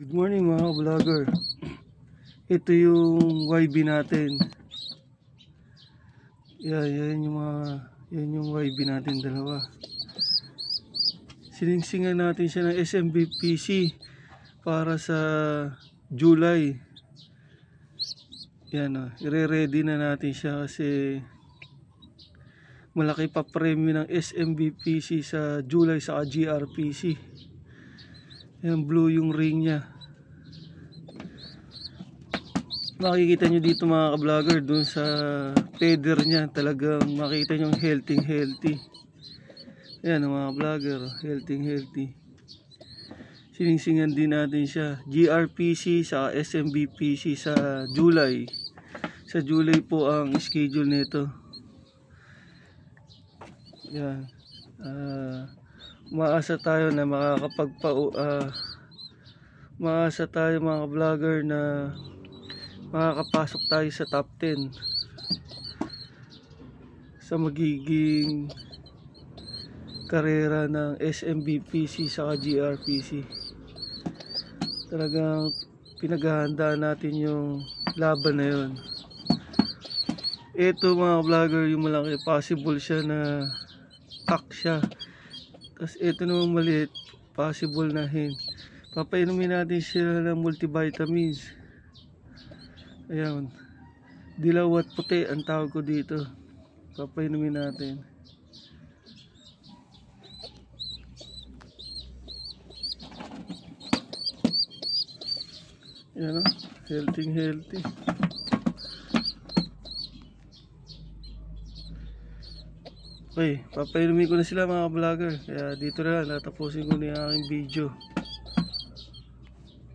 Good morning mga vlogger. Ito yung YB natin. Yan yung YB natin dalawa. Siningsingan natin siya ng SMBPC para sa July. Yan ire-ready na natin siya kasi malaki pa premyo ng SMBPC sa July sa GRPC. Yan, blue yung ring niya. Makikita nyo dito mga ka-vlogger, dun sa feather niya, talagang makita nyo healthy. Ayan mga ka-vlogger, healthy. Siningsingan din natin siya. GRPC sa SMBPC sa July. Sa July po ang schedule nito. Ayan. Umaasa tayo na umaasa tayo mga ka-vlogger na makakapasok tayo sa top 10 sa magiging karera ng SMBPC sa GRPC. Talagang pinaghahandaan natin yung laban na yun. Ito mga vlogger, yung malaki, possible siya na pack siya. Tapos ito naman maliit, possible na papainumin natin sila ng multivitamins. Ayan, dilaw at puti ang tawag ko dito. Papainumin natin. Ayan healthy. Okay, papainumin ko na sila mga vlogger. Kaya dito na lang, natapusin ko na yung aking video.